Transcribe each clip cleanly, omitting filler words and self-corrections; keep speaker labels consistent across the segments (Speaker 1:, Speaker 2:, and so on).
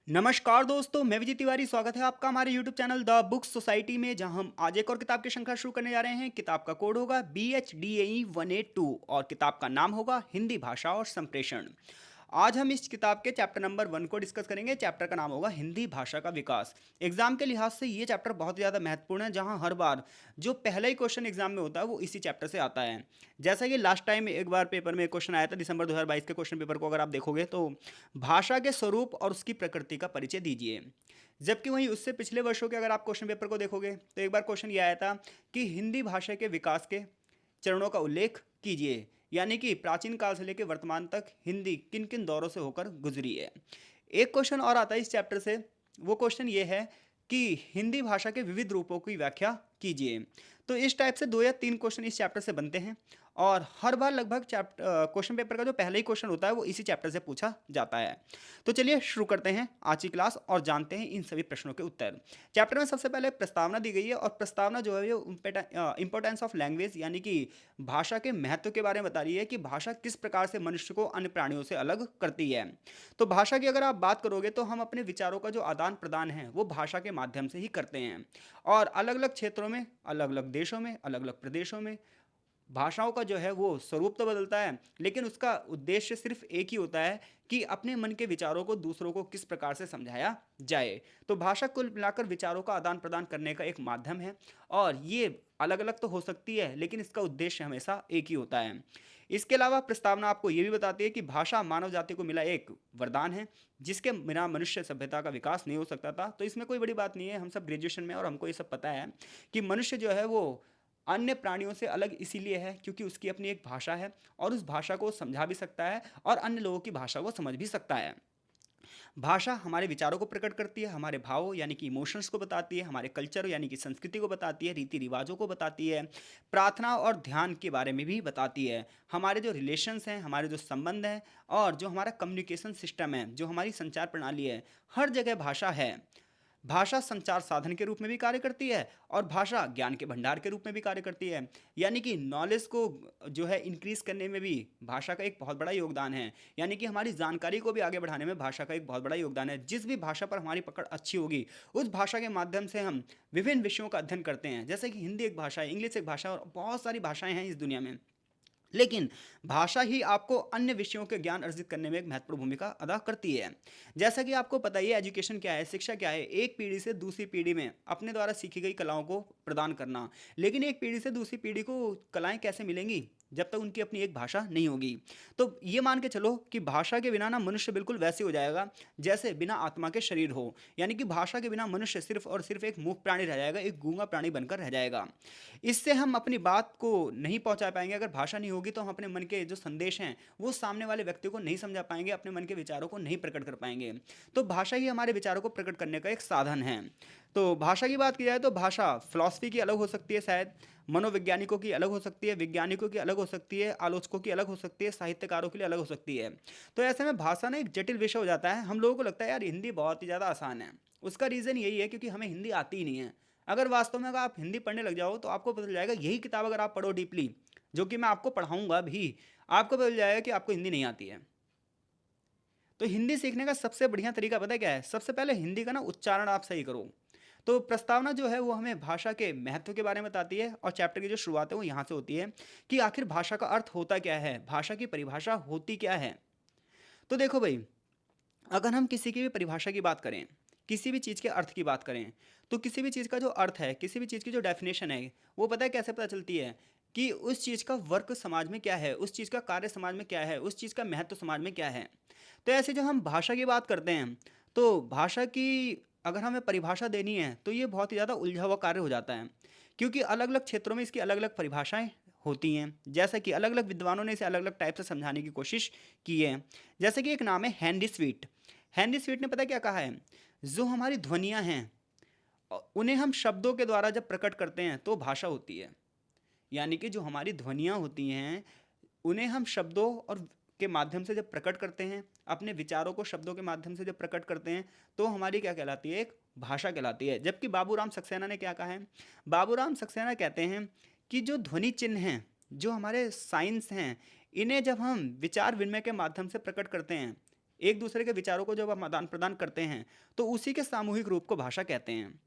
Speaker 1: नमस्कार दोस्तों, मैं विजय तिवारी। स्वागत है आपका हमारे YouTube channel the book society में, जहां हम आज एक और किताब की श्रृंखला शुरू करने जा रहे हैं। किताब का कोड होगा BHDAE 182 और किताब का नाम होगा हिंदी भाषा और संप्रेषण। आज हम इस किताब के चैप्टर नंबर 1 को डिस्कस करेंगे। चैप्टर का नाम होगा हिंदी भाषा का विकास। एग्जाम के लिहाज से ये चैप्टर बहुत ज़्यादा महत्वपूर्ण है, जहां हर बार जो पहला ही क्वेश्चन एग्जाम में होता है वो इसी चैप्टर से आता है। जैसा कि लास्ट टाइम एक बार पेपर में क्वेश्चन आया था, दिसंबर 2022 के क्वेश्चन पेपर को अगर आप देखोगे तो भाषा के स्वरूप और उसकी प्रकृति का परिचय दीजिए। जबकि वहीं उससे पिछले वर्षों के अगर आप क्वेश्चन पेपर को देखोगे तो एक बार क्वेश्चन ये आया था कि हिंदी भाषा के विकास के चरणों का उल्लेख कीजिए, यानी कि प्राचीन काल से लेकर वर्तमान तक हिंदी किन किन दौरों से होकर गुजरी है। एक क्वेश्चन और आता है इस चैप्टर से। वो क्वेश्चन ये है कि हिंदी भाषा के विविध रूपों की व्याख्या कीजिए। तो इस टाइप से 2 या 3 क्वेश्चन इस चैप्टर से बनते हैं और हर बार लगभग चैप्टर क्वेश्चन पेपर का जो पहला ही क्वेश्चन होता है वो इसी चैप्टर से पूछा जाता है। तो चलिए शुरू करते हैं आज की क्लास और जानते हैं इन सभी प्रश्नों के उत्तर। चैप्टर में सबसे पहले प्रस्तावना दी गई है और प्रस्तावना जो है वो इंपॉर्टेंस ऑफ लैंग्वेज, यानी कि भाषा के महत्व के बारे में बता रही है कि भाषा किस प्रकार से मनुष्य को अन्य प्राणियों से अलग करती है। तो भाषा की अगर आप बात करोगे तो हम अपने विचारों का जो आदान प्रदान है वो भाषा के माध्यम से ही करते हैं। और अलग अलग क्षेत्रों में, अलग अलग देशों में, अलग अलग प्रदेशों में भाषाओं का जो है वो स्वरूप तो बदलता है, लेकिन उसका उद्देश्य सिर्फ एक ही होता है कि अपने मन के विचारों को दूसरों को किस प्रकार से समझाया जाए। तो भाषा कुल मिलाकर विचारों का आदान प्रदान करने का एक माध्यम है और ये अलग अलग तो हो सकती है, लेकिन इसका उद्देश्य हमेशा एक ही होता है। इसके अलावा प्रस्तावना आपको ये भी बताती है कि भाषा मानव जाति को मिला एक वरदान है, जिसके बिना मनुष्य सभ्यता का विकास नहीं हो सकता था। तो इसमें कोई बड़ी बात नहीं है, हम सब ग्रेजुएशन में और हमको ये सब पता है कि मनुष्य जो है वो अन्य प्राणियों से अलग इसीलिए है क्योंकि उसकी अपनी एक भाषा है और उस भाषा को समझा भी सकता है और अन्य लोगों की भाषा को समझ भी सकता है। भाषा हमारे विचारों को प्रकट करती है, हमारे भावों यानी कि इमोशंस को बताती है, हमारे कल्चर यानी कि संस्कृति को बताती है, रीति रिवाजों को बताती है, प्रार्थना और ध्यान के बारे में भी बताती है, हमारे जो रिलेशंस हैं, हमारे जो संबंध हैं और जो हमारा कम्युनिकेशन सिस्टम है, जो हमारी संचार प्रणाली है, हर जगह भाषा है। भाषा संचार साधन के रूप में भी कार्य करती है और भाषा ज्ञान के भंडार के रूप में भी कार्य करती है, यानी कि नॉलेज को जो है इंक्रीज करने में भी भाषा का एक बहुत बड़ा योगदान है। यानी कि हमारी जानकारी को भी आगे बढ़ाने में भाषा का एक बहुत बड़ा योगदान है। जिस भी भाषा पर हमारी पकड़ अच्छी होगी उस भाषा के माध्यम से हम विभिन्न विषयों का अध्ययन करते हैं, जैसे कि हिंदी एक भाषा है, इंग्लिश एक भाषा है और बहुत सारी भाषाएं हैं इस दुनिया में। लेकिन भाषा ही आपको अन्य विषयों के ज्ञान अर्जित करने में एक महत्वपूर्ण भूमिका अदा करती है। जैसा कि आपको पता ही है, एजुकेशन क्या है, शिक्षा क्या है, एक पीढ़ी से दूसरी पीढ़ी में अपने द्वारा सीखी गई कलाओं को प्रदान करना। लेकिन एक पीढ़ी से दूसरी पीढ़ी को कलाएं कैसे मिलेंगी जब तक उनकी अपनी एक भाषा नहीं होगी। तो ये मान के चलो कि भाषा के बिना ना मनुष्य बिल्कुल वैसे हो जाएगा जैसे बिना आत्मा के शरीर हो। यानी कि भाषा के बिना मनुष्य सिर्फ और सिर्फ एक मूक प्राणी रह जाएगा, एक गूंगा प्राणी बनकर रह जाएगा। इससे हम अपनी बात को नहीं पहुंचा पाएंगे। अगर भाषा नहीं होगी तो हम अपने मन के जो संदेश हैं वो सामने वाले व्यक्ति को नहीं समझा पाएंगे, अपने मन के विचारों को नहीं प्रकट कर पाएंगे। तो भाषा ही हमारे विचारों को प्रकट करने का एक साधन है। तो भाषा की बात की जाए तो भाषा फिलॉसफी की अलग हो सकती है, शायद मनोवैज्ञानिकों की अलग हो सकती है, वैज्ञानिकों की अलग हो सकती है, आलोचकों की अलग हो सकती है, साहित्यकारों के लिए अलग हो सकती है। तो ऐसे में भाषा ना एक जटिल विषय हो जाता है। हम लोगों को लगता है यार हिंदी बहुत ही ज़्यादा आसान है। उसका रीज़न यही है क्योंकि हमें हिंदी आती ही नहीं है। अगर वास्तव में अगर आप हिंदी पढ़ने लग जाओ तो आपको पता चल जाएगा, यही किताब अगर आप पढ़ो डीपली, जो कि मैं आपको पढ़ाऊंगा भी, आपको पता चल जाएगा कि आपको हिंदी नहीं आती है। तो हिंदी सीखने का सबसे बढ़िया तरीका पता है क्या है? सबसे पहले हिंदी का ना उच्चारण आप सही करो। तो प्रस्तावना जो है वो हमें भाषा के महत्व के बारे में बताती है और चैप्टर की जो शुरुआत है वो यहाँ से होती है कि आखिर भाषा का अर्थ होता क्या है, भाषा की परिभाषा होती क्या है। तो देखो भाई, अगर हम किसी की भी परिभाषा की बात करें, किसी भी चीज़ के अर्थ की बात करें, तो किसी भी चीज़ का जो अर्थ है, किसी भी चीज़ की जो डेफिनेशन है, वो पता है कैसे पता चलती है कि उस चीज़ का वर्क समाज में क्या है, उस चीज़ का कार्य समाज में क्या है, उस चीज़ का महत्व समाज में क्या है। तो ऐसे जब हम भाषा की बात करते हैं तो भाषा की अगर हमें परिभाषा देनी है तो ये बहुत ही ज़्यादा उलझा हुआ कार्य हो जाता है, क्योंकि अलग अलग क्षेत्रों में इसकी अलग अलग परिभाषाएं होती हैं। जैसा कि अलग अलग विद्वानों ने इसे अलग अलग टाइप से समझाने की कोशिश की है। जैसे कि एक नाम है हैंडी स्वीट। हैंडी स्वीट ने पता क्या कहा है, जो हमारी ध्वनियाँ हैं उन्हें हम शब्दों के द्वारा जब प्रकट करते हैं तो भाषा होती है। यानी कि जो हमारी ध्वनियाँ होती हैं उन्हें हम शब्दों और के माध्यम से जब प्रकट करते हैं, अपने विचारों को शब्दों के माध्यम से जब प्रकट करते हैं तो हमारी क्या कहलाती है, एक भाषा कहलाती है। जबकि बाबूराम सक्सेना ने क्या कहा है, बाबूराम सक्सेना कहते हैं कि जो ध्वनि चिन्ह हैं, जो हमारे साइंस हैं, इन्हें जब हम विचार विनिमय के माध्यम से प्रकट करते हैं, एक दूसरे के विचारों को जब हम आदान प्रदान करते हैं तो उसी के सामूहिक रूप को भाषा कहते हैं।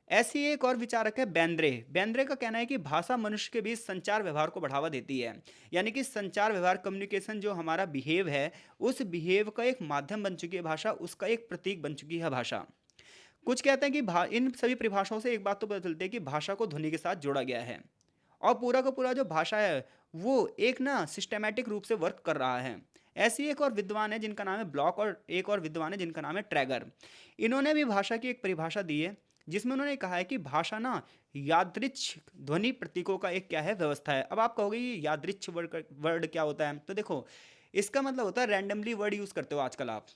Speaker 1: ऐसी एक और विचारक है बेंद्रे। बेंद्रे का कहना है कि भाषा मनुष्य के बीच संचार व्यवहार को बढ़ावा देती है। यानी कि संचार व्यवहार, कम्युनिकेशन, जो हमारा बिहेव है, उस बिहेव का एक माध्यम बन चुकी है भाषा, उसका एक प्रतीक बन चुकी है भाषा। कुछ कहते हैं कि इन सभी परिभाषाओं से एक बात तो पता चलती है कि भाषा को ध्वनि के साथ जोड़ा गया है और पूरा का पूरा जो भाषा है वो एक ना सिस्टेमैटिक रूप से वर्क कर रहा है। ऐसी एक और विद्वान है जिनका नाम है ब्लॉक, और एक और विद्वान है जिनका नाम है ट्रैगर। इन्होंने भी भाषा की एक परिभाषा दी है जिसमें उन्होंने कहा है कि भाषा ना यादृच्छिक ध्वनि प्रतीकों का एक क्या है, व्यवस्था है। अब आप कहोगे ये यादृच्छ वर्ड क्या होता है, तो देखो इसका मतलब होता है रैंडमली वर्ड यूज करते हो आजकल आप।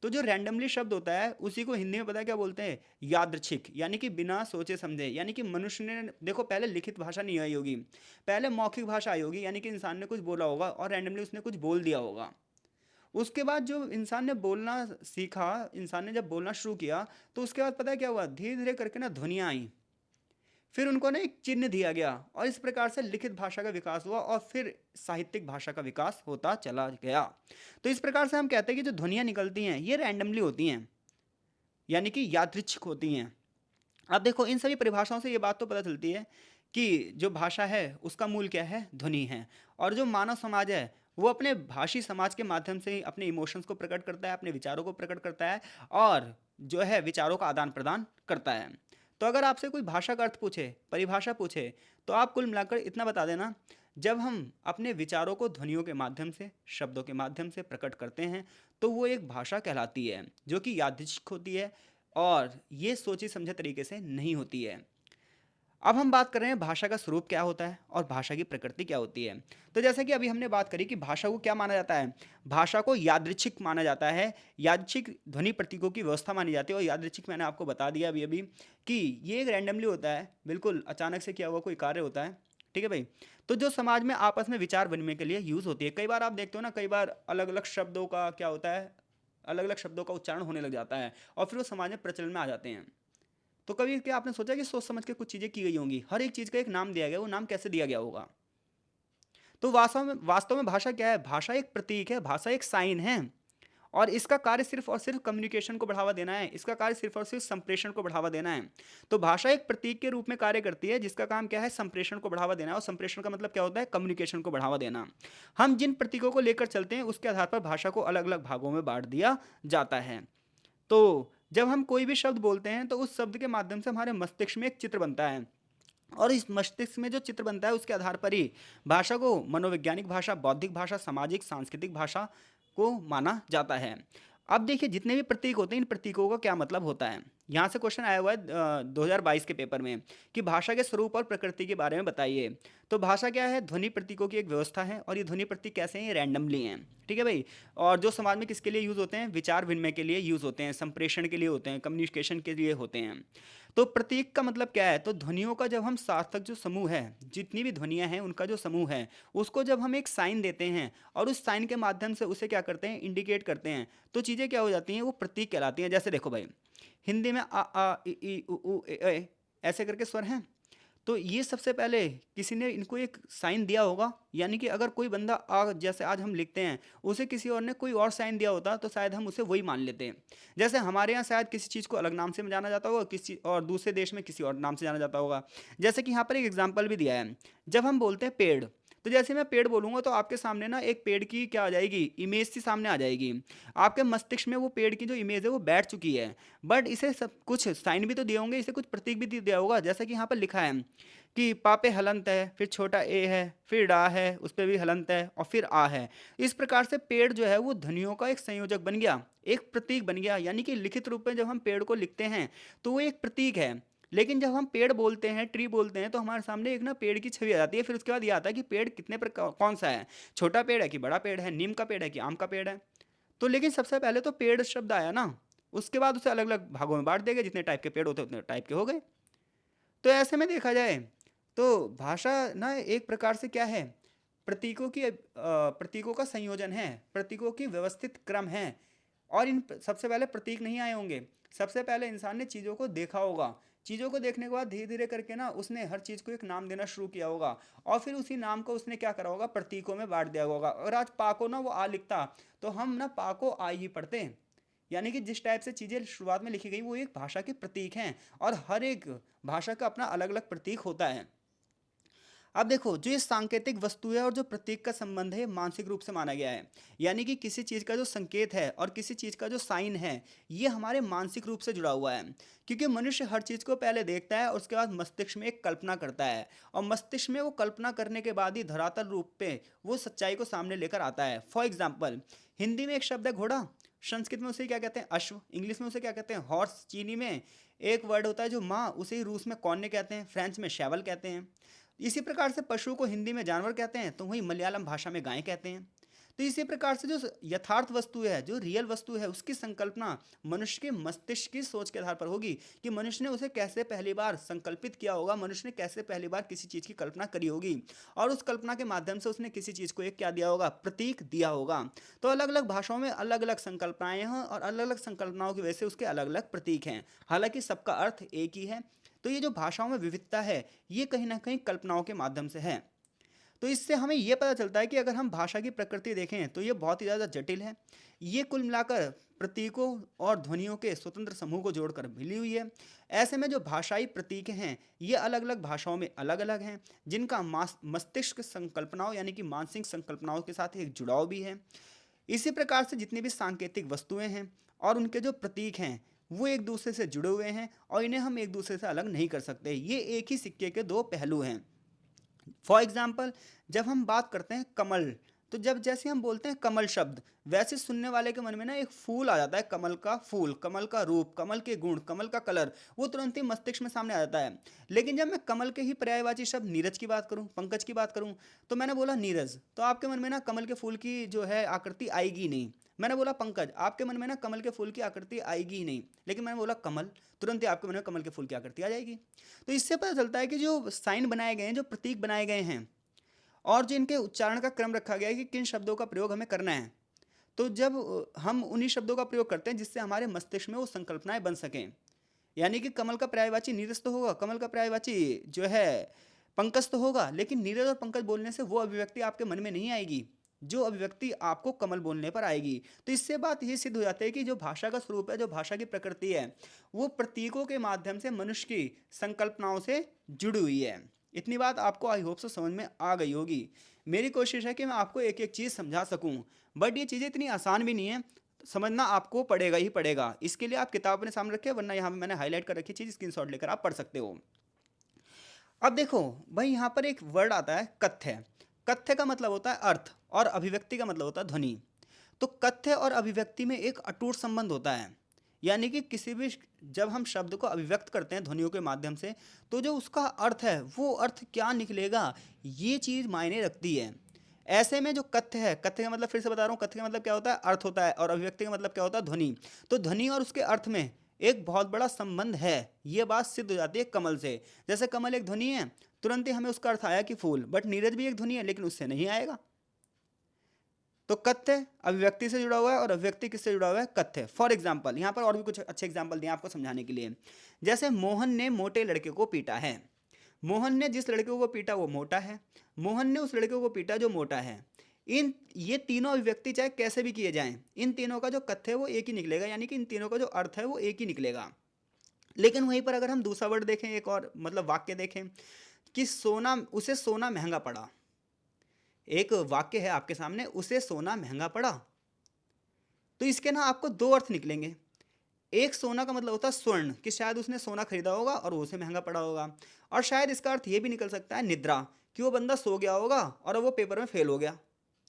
Speaker 1: तो जो रैंडमली शब्द होता है उसी को हिंदी में पता है क्या बोलते हैं, यादृच्छिक, यानी कि बिना सोचे समझे। यानी कि मनुष्य ने देखो पहले लिखित भाषा नहीं आई होगी, पहले मौखिक भाषा आई होगी, यानी कि इंसान ने कुछ बोला होगा और रैंडमली उसने कुछ बोल दिया होगा। उसके बाद जो इंसान ने बोलना सीखा, इंसान ने जब बोलना शुरू किया तो उसके बाद पता है क्या हुआ, धीरे धीरे करके ना ध्वनियाँ आई, फिर उनको ना एक चिन्ह दिया गया और इस प्रकार से लिखित भाषा का विकास हुआ और फिर साहित्यिक भाषा का विकास होता चला गया। तो इस प्रकार से हम कहते हैं कि जो ध्वनियाँ निकलती हैं ये रैंडमली होती हैं, यानी कि यादृच्छिक होती हैं। अब देखो इन सभी परिभाषाओं से ये बात तो पता चलती है कि जो भाषा है उसका मूल क्या है, ध्वनि है। और जो मानव समाज है वो अपने भाषी समाज के माध्यम से ही अपने इमोशंस को प्रकट करता है, अपने विचारों को प्रकट करता है और जो है विचारों का आदान प्रदान करता है। तो अगर आपसे कोई भाषा का अर्थ पूछे, परिभाषा पूछे, तो आप कुल मिलाकर इतना बता देना, जब हम अपने विचारों को ध्वनियों के माध्यम से, शब्दों के माध्यम से प्रकट करते हैं तो वो एक भाषा कहलाती है जो कि यादृच्छिक होती है और ये सोची समझे तरीके से नहीं होती है। अब हम बात कर रहे हैं भाषा का स्वरूप क्या होता है और भाषा की प्रकृति क्या होती है। तो जैसे कि अभी हमने बात करी कि भाषा को क्या माना जाता है, भाषा को यादृच्छिक माना जाता है, यादृच्छिक ध्वनि प्रतीकों की व्यवस्था मानी जाती है। और यादृच्छिक मैंने आपको बता दिया अभी अभी कि ये एक रैंडमली होता है, बिल्कुल अचानक से किया हुआ कोई कार्य होता है। ठीक है भाई। तो जो समाज में आपस में विचार विनिमय के लिए यूज होती है, कई बार आप देखते हो ना, कई बार अलग अलग शब्दों का क्या होता है, अलग अलग शब्दों का उच्चारण होने लग जाता है और फिर वो समाज में प्रचलन में आ जाते हैं। तो कभी क्या आपने सोचा कि सोच समझ के कुछ चीज़ें की गई होंगी, हर एक चीज़ का एक नाम दिया गया, वो नाम कैसे दिया गया होगा। तो वास्तव में भाषा क्या है, भाषा एक प्रतीक है, भाषा एक साइन है और इसका कार्य सिर्फ और सिर्फ कम्युनिकेशन को बढ़ावा देना है, इसका कार्य सिर्फ और सिर्फ संप्रेषण को बढ़ावा देना है। तो भाषा एक प्रतीक के रूप में कार्य करती है जिसका काम क्या है, संप्रेषण को बढ़ावा देना है। और संप्रेषण का मतलब क्या होता है, कम्युनिकेशन को बढ़ावा देना। हम जिन प्रतीकों को लेकर चलते हैं उसके आधार पर भाषा को अलग अलग भागों में बांट दिया जाता है। तो जब हम कोई भी शब्द बोलते हैं तो उस शब्द के माध्यम से हमारे मस्तिष्क में एक चित्र बनता है और इस मस्तिष्क में जो चित्र बनता है उसके आधार पर ही भाषा को मनोवैज्ञानिक भाषा, बौद्धिक भाषा, सामाजिक सांस्कृतिक भाषा को माना जाता है। अब देखिए जितने भी प्रतीक होते हैं इन प्रतीकों का क्या मतलब होता है। यहाँ से क्वेश्चन आया हुआ है 2022 के पेपर में कि भाषा के स्वरूप और प्रकृति के बारे में बताइए। तो भाषा क्या है, ध्वनि प्रतीकों की एक व्यवस्था है और ये ध्वनि प्रतीक कैसे हैं, ये रैंडमली हैं। ठीक है भाई। और जो समाज में किसके लिए यूज़ होते हैं, विचार विनिमय के लिए यूज़ होते हैं, संप्रेषण के लिए होते हैं, कम्युनिकेशन के लिए होते हैं। तो प्रतीक का मतलब क्या है, तो ध्वनियों का जब हम सार्थक जो समूह है, जितनी भी ध्वनियाँ हैं उनका जो समूह है उसको जब हम एक साइन देते हैं और उस साइन के माध्यम से उसे क्या करते हैं, इंडिकेट करते हैं, तो चीज़ें क्या हो जाती हैं, वो प्रतीक कहलाती हैं। जैसे देखो भाई, हिंदी में आ इ ई उ ऊ ए ऐसे करके स्वर हैं। तो ये सबसे पहले किसी ने इनको एक साइन दिया होगा, यानी कि अगर कोई बंदा आ जैसे आज हम लिखते हैं उसे किसी और ने कोई और साइन दिया होता तो शायद हम उसे वही मान लेते हैं। जैसे हमारे यहाँ शायद किसी चीज़ को अलग नाम से जाना जाता होगा, किसी और दूसरे देश में किसी और नाम से जाना जाता होगा। जैसे कि यहाँ पर एक एग्जाम्पल भी दिया है, जब हम बोलते हैं पेड़, तो जैसे मैं पेड़ बोलूँगा तो आपके सामने ना एक पेड़ की क्या आ जाएगी, इमेज सी सामने आ जाएगी। आपके मस्तिष्क में वो पेड़ की जो इमेज है वो बैठ चुकी है। बट इसे सब कुछ साइन भी तो दिए होंगे, इसे कुछ प्रतीक भी दिया होगा। जैसा कि यहाँ पर लिखा है कि पा पे हलंत है, फिर छोटा ए है, फिर डा है, उस पर भी हलंत है और फिर आ है। इस प्रकार से पेड़ जो है वो ध्वनियों का एक संयोजक बन गया, एक प्रतीक बन गया। यानी कि लिखित रूप में जब हम पेड़ को लिखते हैं तो वो एक प्रतीक है, लेकिन जब हम पेड़ बोलते हैं, ट्री बोलते हैं, तो हमारे सामने एक ना पेड़ की छवि आ जाती है। फिर उसके बाद ये आता है कि पेड़ कितने प्रकार, कौन सा है, छोटा पेड़ है कि बड़ा पेड़ है, नीम का पेड़ है कि आम का पेड़ है। तो लेकिन सबसे पहले तो पेड़ शब्द आया ना, उसके बाद उसे अलग अलग भागों में बांट दिया गया, जितने टाइप के पेड़ होते हैं उतने टाइप के हो गए। तो ऐसे में देखा जाए तो भाषा ना एक प्रकार से क्या है, प्रतीकों का संयोजन है, प्रतीकों की व्यवस्थित क्रम है और सबसे पहले प्रतीक नहीं आए होंगे। सबसे पहले इंसान ने चीज़ों को देखा होगा। चीज़ों को देखने के बाद धीरे धीरे करके ना उसने हर चीज़ को एक नाम देना शुरू किया होगा, और फिर उसी नाम को उसने क्या करा होगा, प्रतीकों में बांट दिया होगा। और आज पा को ना वो आ लिखता, तो हम ना पा को आ ही पढ़ते हैं। यानी कि जिस टाइप से चीज़ें शुरुआत में लिखी गई वो एक भाषा के प्रतीक हैं, और हर एक भाषा का अपना अलग अलग प्रतीक होता है। अब देखो, जो ये सांकेतिक वस्तु है और जो प्रतीक का संबंध है मानसिक रूप से माना गया है। यानी कि किसी चीज़ का जो संकेत है और किसी चीज़ का जो साइन है, ये हमारे मानसिक रूप से जुड़ा हुआ है। क्योंकि मनुष्य हर चीज़ को पहले देखता है और उसके बाद मस्तिष्क में एक कल्पना करता है, और मस्तिष्क में वो कल्पना करने के बाद ही धरातल रूप पे वो सच्चाई को सामने लेकर आता है। फॉर एग्जाम्पल, हिंदी में एक शब्द है घोड़ा, संस्कृत में उसे क्या कहते हैं, अश्व, इंग्लिश में उसे क्या कहते हैं, हॉर्स, चीनी में एक वर्ड होता है जो माँ, उसे ही रूस में कौन ने कहते हैं, फ्रेंच में शैवल कहते हैं। इसी प्रकार से पशु को हिंदी में जानवर कहते हैं, तो वही मलयालम भाषा में गाय कहते हैं। तो इसी प्रकार से जो यथार्थ वस्तु है, जो रियल वस्तु है, उसकी संकल्पना मनुष्य के मस्तिष्क की सोच के आधार पर होगी कि मनुष्य ने उसे कैसे पहली बार संकल्पित किया होगा, मनुष्य ने कैसे पहली बार किसी चीज़ की कल्पना करी होगी, और उस कल्पना के माध्यम से उसने किसी चीज़ को एक क्या दिया होगा, प्रतीक दिया होगा। तो अलग अलग भाषाओं में अलग अलग संकल्पनाएं हैं, और अलग अलग संकल्पनाओं की वजह से उसके अलग अलग प्रतीक हैं, हालांकि सबका अर्थ एक ही है। तो ये जो भाषाओं में विविधता है, ये कहीं ना कहीं कल्पनाओं के माध्यम से है। तो इससे हमें ये पता चलता है कि अगर हम भाषा की प्रकृति देखें तो ये बहुत ही ज़्यादा जटिल है। ये कुल मिलाकर प्रतीकों और ध्वनियों के स्वतंत्र समूह को जोड़कर मिली हुई है। ऐसे में जो भाषाई प्रतीक हैं, ये अलग अलग भाषाओं में अलग अलग हैं, जिनका मस्तिष्क संकल्पनाओं यानी कि मानसिक संकल्पनाओं के साथ एक जुड़ाव भी है। इसी प्रकार से जितनी भी सांकेतिक वस्तुएं हैं और उनके जो प्रतीक हैं, वो एक दूसरे से जुड़े हुए हैं, और इन्हें हम एक दूसरे से अलग नहीं कर सकते। ये एक ही सिक्के के दो पहलू हैं। फॉर एग्जाम्पल, जब हम बात करते हैं कमल, तो जब जैसे हम बोलते हैं कमल शब्द, वैसे सुनने वाले के मन में ना एक फूल आ जाता है, कमल का फूल, कमल का रूप, कमल के गुण, कमल का कलर, वो तुरंत ही मस्तिष्क में सामने आ जाता है। लेकिन जब मैं कमल के ही पर्यायवाची शब्द नीरज की बात करूं, पंकज की बात करूं, तो मैंने बोला नीरज, तो आपके मन में ना कमल के फूल की जो है आकृति आएगी नहीं। मैंने बोला पंकज, आपके मन में ना कमल के फूल की आकृति आएगी ही नहीं। लेकिन मैंने बोला कमल, तुरंत ही आपके मन में कमल के फूल की आकृति आ जाएगी। तो इससे पता चलता है कि जो साइन बनाए गए हैं, जो प्रतीक बनाए गए हैं, और जो इनके उच्चारण का क्रम रखा गया है कि किन शब्दों का प्रयोग हमें करना है, तो जब हम उन्हीं शब्दों का प्रयोग करते हैं जिससे हमारे मस्तिष्क में वो संकल्पनाएं बन सकें। यानी कि कमल का पर्यायवाची नीरज तो होगा, कमल का पर्यायवाची जो है पंकज तो होगा, लेकिन नीरज और पंकज बोलने से वो अभिव्यक्ति आपके मन में नहीं आएगी जो अभिव्यक्ति आपको कमल बोलने पर आएगी। तो इससे बात ये सिद्ध हो जाती है कि जो भाषा का स्वरूप है, जो भाषा की प्रकृति है, वो प्रतीकों के माध्यम से मनुष्य की संकल्पनाओं से जुड़ी हुई है। इतनी बात आपको आई होप से समझ में आ गई होगी। मेरी कोशिश है कि मैं आपको एक एक चीज़ समझा सकूं, बट ये चीज़ें इतनी आसान भी नहीं है, समझना आपको पड़ेगा ही पड़ेगा। इसके लिए आप किताब अपने सामने रखें, वरना यहाँ पे मैंने हाईलाइट कर रखी चीज़ स्क्रीनशॉट लेकर आप पढ़ सकते हो। अब देखो भाई, यहाँ पर एक वर्ड आता है कथ्य। कथ्य का मतलब होता है अर्थ, और अभिव्यक्ति का मतलब होता है ध्वनि। तो कथ्य और अभिव्यक्ति में एक अटूट संबंध होता है। यानी कि किसी भी जब हम शब्द को अभिव्यक्त करते हैं ध्वनियों के माध्यम से, तो जो उसका अर्थ है, वो अर्थ क्या निकलेगा, ये चीज़ मायने रखती है। ऐसे में जो कथ्य है, कथ्य का मतलब फिर से बता रहा हूँ, कथ्य का मतलब क्या होता है, अर्थ होता है, और अभिव्यक्ति का मतलब क्या होता है, ध्वनि। तो ध्वनि और उसके अर्थ में एक बहुत बड़ा संबंध है। ये बात सिद्ध हो जाती है कमल से। जैसे कमल एक ध्वनि है, तुरंत ही हमें उसका अर्थ आया कि फूल, बट नीरज भी एक ध्वनि है, लेकिन उससे नहीं आएगा। तो कथ्य अभिव्यक्ति से जुड़ा हुआ है, और अभिव्यक्ति किससे जुड़ा हुआ है, कथ्य। फॉर एग्जाम्पल, यहाँ पर और भी कुछ अच्छे एग्जाम्पल दिए आपको समझाने के लिए। जैसे मोहन ने मोटे लड़के को पीटा है। मोहन ने जिस लड़के को पीटा वो मोटा है, मोहन ने उस लड़के को पीटा जो मोटा है। इन ये तीनों अभिव्यक्ति चाहे कैसे भी किए जाएं, इन तीनों का जो कथ्य है वो एक ही निकलेगा, यानी कि इन तीनों का जो अर्थ है वो एक ही निकलेगा। लेकिन वहीं पर अगर हम दूसरा वर्ड देखें, एक और मतलब वाक्य देखें कि सोना, उसे सोना महंगा पड़ा। एक वाक्य है आपके सामने, उसे सोना महंगा पड़ा। तो इसके ना आपको दो अर्थ निकलेंगे। एक, सोना का मतलब होता है स्वर्ण, कि शायद उसने सोना खरीदा होगा और वो उसे महंगा पड़ा होगा। और शायद इसका अर्थ ये भी निकल सकता है निद्रा, कि वो बंदा सो गया होगा और वो पेपर में फेल हो गया,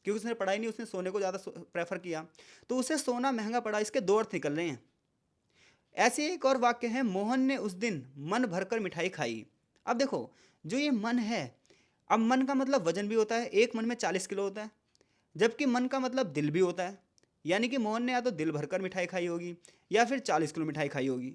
Speaker 1: क्योंकि उसने पढ़ाई नहीं, उसने सोने को ज़्यादा प्रेफर किया, तो उसे सोना महंगा पड़ा। इसके दो अर्थ निकल रहे हैं। ऐसे एक और वाक्य है, मोहन ने उस दिन मन भरकर मिठाई खाई। अब देखो, जो ये मन है, अब मन का मतलब वजन भी होता है, एक मन में 40 किलो होता है, जबकि मन का मतलब दिल भी होता है। यानी कि मोहन ने या तो दिल भरकर मिठाई खाई होगी, या फिर 40 किलो मिठाई खाई होगी।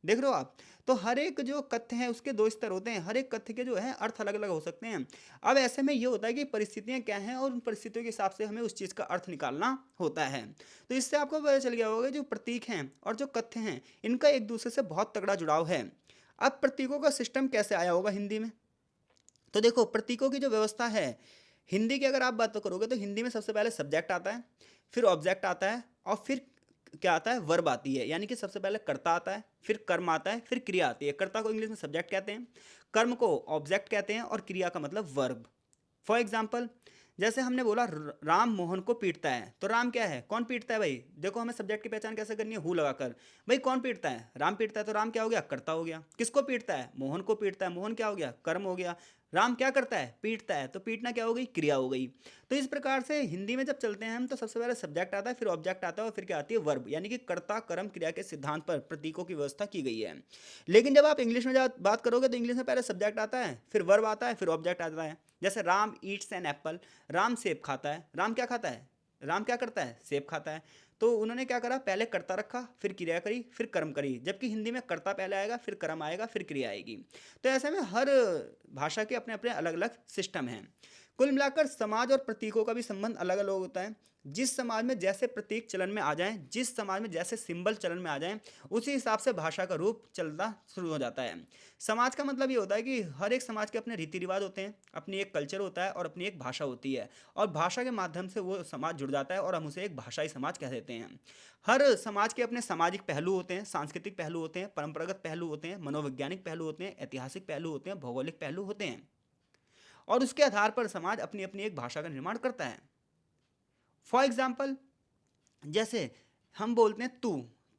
Speaker 1: देख रहे हो आप। तो हर एक जो कथ्य है उसके दो स्तर होते हैं, हर एक कथ्य के जो है अर्थ अलग अलग हो सकते हैं। अब ऐसे में ये होता है कि परिस्थितियां क्या हैं और उन परिस्थितियों के हिसाब से हमें उस चीज़ का अर्थ निकालना होता है। तो इससे आपको पता चल गया होगा जो प्रतीक हैं और जो कथ्य हैं इनका एक दूसरे से बहुत तगड़ा जुड़ाव है। अब प्रतीकों का सिस्टम कैसे आया होगा हिंदी में, तो देखो प्रतीकों की जो व्यवस्था है, हिंदी की अगर आप बात तो करोगे तो हिंदी में सबसे पहले सब्जेक्ट आता है, फिर ऑब्जेक्ट आता है और फिर क्या आता है, वर्ब आती है। यानी कि सबसे पहले कर्ता आता है, फिर कर्म आता है, फिर क्रिया आती है। कर्ता को इंग्लिश में सब्जेक्ट कहते हैं, कर्म को ऑब्जेक्ट कहते हैं और क्रिया का मतलब वर्ब। फॉर एग्जाम्पल, जैसे हमने बोला राम मोहन को पीटता है, तो राम क्या है, कौन पीटता है भाई। देखो हमें सब्जेक्ट की पहचान कैसे करनी है, हु लगाकर। भाई कौन पीटता है, राम पीटता है, तो राम क्या हो गया, कर्ता हो गया। किसको पीटता है, मोहन को पीटता है, मोहन क्या हो गया, कर्म हो गया। राम क्या करता है, पीटता है, तो पीटना क्या हो गई, क्रिया हो गई। तो इस प्रकार से हिंदी में जब चलते हैं हम तो सबसे पहले सब्जेक्ट आता है, फिर ऑब्जेक्ट आता है और फिर क्या आती है, वर्ब। यानी कि कर्ता कर्म क्रिया के सिद्धांत पर प्रतीकों की व्यवस्था की गई है। लेकिन जब आप इंग्लिश में जब बात करोगे तो इंग्लिश में पहले सब्जेक्ट आता है, फिर वर्ब आता है, फिर ऑब्जेक्ट आता है। जैसे Ram eats an apple, Ram सेब खाता है। राम क्या खाता है, राम क्या करता है, सेब खाता है। तो उन्होंने क्या करा, पहले कर्ता रखा, फिर क्रिया करी, फिर कर्म करी। जबकि हिंदी में कर्ता पहले आएगा, फिर कर्म आएगा, फिर क्रिया आएगी। तो ऐसे में हर भाषा के अपने अपने अलग अलग सिस्टम हैं। कुल मिलाकर समाज और प्रतीकों का भी संबंध अलग अलग होता है। जिस समाज में जैसे प्रतीक चलन में आ जाएं, जिस समाज में जैसे सिंबल चलन में आ जाएं, उसी हिसाब से भाषा का रूप चलना शुरू हो जाता है। समाज का मतलब ये होता है कि हर एक समाज के अपने रीति रिवाज होते हैं, अपनी एक कल्चर होता है और अपनी एक भाषा होती है। और भाषा के माध्यम से वो समाज जुड़ जाता है और हम उसे एक भाषाई समाज कह देते हैं। हर समाज के अपने सामाजिक पहलू होते हैं, सांस्कृतिक पहलू होते हैं, परंपरागत पहलू होते हैं, मनोवैज्ञानिक पहलू होते हैं, ऐतिहासिक पहलू होते हैं, भौगोलिक पहलू होते हैं। और उसके आधार पर समाज अपनी अपनी एक भाषा का निर्माण करता है। फॉर एग्जाम्पल, जैसे हम बोलते हैं तू,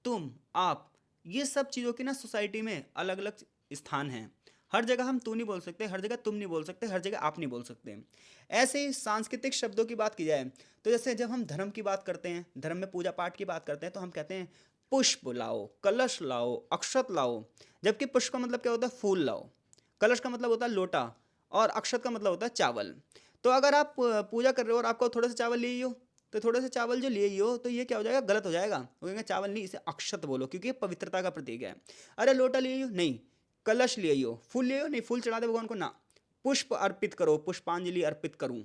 Speaker 1: तुम, आप, ये सब चीज़ों की ना सोसाइटी में अलग अलग स्थान हैं। हर जगह हम तू नहीं बोल सकते, हर जगह तुम नहीं बोल सकते, हर जगह आप नहीं बोल सकते। ऐसे ही सांस्कृतिक शब्दों की बात की जाए तो जैसे जब हम धर्म की बात करते हैं, धर्म में पूजा पाठ की बात करते हैं, तो हम कहते हैं पुष्प लाओ, कलश लाओ, अक्षत लाओ। जबकि पुष्प का मतलब क्या होता है, फूल लाओ। कलश का मतलब होता है लोटा और अक्षत का मतलब होता है चावल। तो अगर आप पूजा कर रहे हो और आपको थोड़ा सा चावल ले हो, तो थोड़े से चावल जो लिए हो तो ये क्या हो जाएगा, गलत हो जाएगा। वो कहेंगे चावल नहीं, इसे अक्षत बोलो क्योंकि ये पवित्रता का प्रतीक है। अरे लोटा लिए हो, नहीं। कलश लिए हो, फूल लिए हो, नहीं। फूल चढ़ा दे भगवान को, ना। पुष्प अर्पित करो, पुष्पांजलि अर्पित करूं।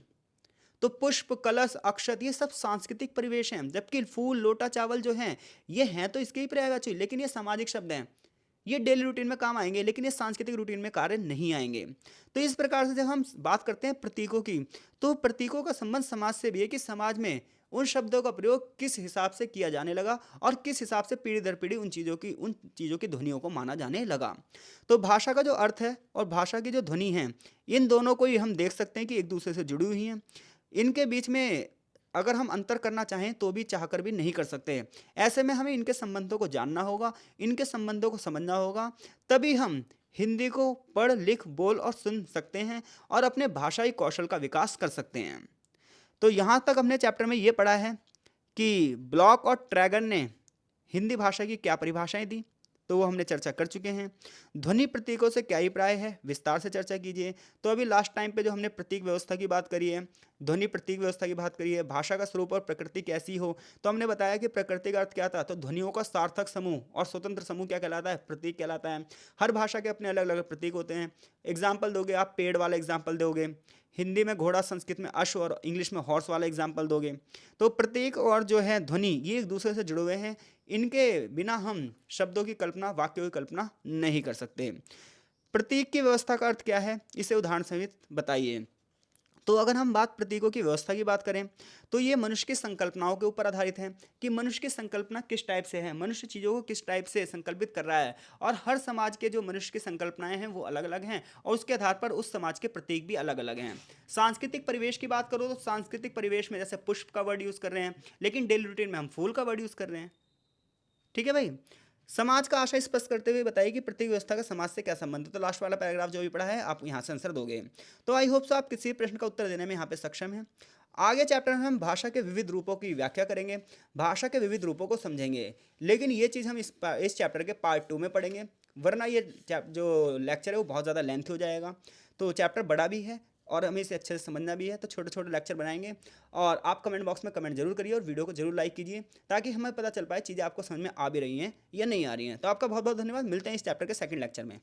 Speaker 1: तो पुष्प, कलश, अक्षत, ये सब सांस्कृतिक परिवेश हैं। जबकि फूल, लोटा, चावल जो हैं ये हैं तो इसके ही पर्यायवाची, लेकिन ये सामाजिक शब्द हैं। ये डेली रूटीन में काम आएंगे लेकिन ये सांस्कृतिक रूटीन में कार्य नहीं आएंगे। तो इस प्रकार से जब हम बात करते हैं प्रतीकों की, तो प्रतीकों का संबंध समाज से भी है कि समाज में उन शब्दों का प्रयोग किस हिसाब से किया जाने लगा और किस हिसाब से पीढ़ी दर पीढ़ी उन चीज़ों की ध्वनियों को माना जाने लगा। तो भाषा का जो अर्थ है और भाषा की जो ध्वनि है, इन दोनों को ही हम देख सकते हैं कि एक दूसरे से जुड़ी हुई हैं। इनके बीच में अगर हम अंतर करना चाहें तो भी चाहकर भी नहीं कर सकते। ऐसे में हमें इनके संबंधों को जानना होगा, इनके संबंधों को समझना होगा, तभी हम हिंदी को पढ़ लिख बोल और सुन सकते हैं और अपने भाषाई कौशल का विकास कर सकते हैं। तो यहाँ तक हमने चैप्टर में ये पढ़ा है कि ब्लॉक और ट्रैगर ने हिंदी भाषा की क्या परिभाषाएं दी, तो वो हमने चर्चा कर चुके हैं। ध्वनि प्रतीकों से क्या अभिप्राय है, विस्तार से चर्चा कीजिए। तो अभी लास्ट टाइम पे जो हमने प्रतीक व्यवस्था की बात करी है, ध्वनि प्रतीक व्यवस्था की बात करी है, भाषा का स्वरूप और प्रकृति कैसी हो, तो हमने बताया कि प्रकृति का अर्थ क्या था, तो ध्वनियों का सार्थक समूह और स्वतंत्र समूह क्या कहलाता है, प्रतीक कहलाता है। हर भाषा के अपने अलग अलग प्रतीक होते हैं। एग्जाम्पल दोगे आप, पेड़ वाला एग्जाम्पल दोगे, हिंदी में घोड़ा, संस्कृत में अश्व और इंग्लिश में हॉर्स वाला एग्जाम्पल दोगे। तो प्रतीक और जो है ध्वनि ये एक दूसरे से जुड़े हुए हैं। इनके बिना हम शब्दों की कल्पना, वाक्यों की कल्पना नहीं कर सकते। प्रतीक की व्यवस्था का अर्थ क्या है, इसे उदाहरण सहित बताइए। तो अगर हम बात प्रतीकों की व्यवस्था की बात करें तो ये मनुष्य की संकल्पनाओं के ऊपर आधारित है कि मनुष्य की संकल्पना किस टाइप से है, मनुष्य चीज़ों को किस टाइप से संकल्पित कर रहा है। और हर समाज के जो मनुष्य की संकल्पनाएं हैं वो अलग अलग हैं और उसके आधार पर उस समाज के प्रतीक भी अलग अलग हैं। सांस्कृतिक परिवेश की बात करो तो सांस्कृतिक परिवेश में जैसे पुष्प का वर्ड यूज़ कर रहे हैं, लेकिन डेली रूटीन में हम फूल का वर्ड यूज़ कर रहे हैं। ठीक है भाई। समाज का आशय स्पष्ट करते हुए बताइए कि प्रतीक व्यवस्था का समाज से क्या संबंध है। तो लास्ट वाला पैराग्राफ जो भी पढ़ा है आप यहाँ से आंसर दोगे। तो आई होप सो आप किसी प्रश्न का उत्तर देने में यहाँ पे सक्षम हैं। आगे चैप्टर में हम भाषा के विविध रूपों की व्याख्या करेंगे, भाषा के विविध रूपों को समझेंगे। लेकिन ये चीज़ हम इस चैप्टर के पार्ट 2 में पढ़ेंगे, वरना ये जो लेक्चर है वो बहुत ज़्यादा लेंथ हो जाएगा। तो चैप्टर बड़ा भी है और हमें इसे अच्छे से समझना भी है, तो छोटे छोटे लेक्चर बनाएंगे। और आप कमेंट बॉक्स में कमेंट जरूर करिए और वीडियो को जरूर लाइक कीजिए, ताकि हमें पता चल पाए चीज़ें आपको समझ में आ भी रही हैं या नहीं आ रही हैं। तो आपका बहुत बहुत धन्यवाद, मिलते हैं इस चैप्टर के सेकंड लेक्चर में।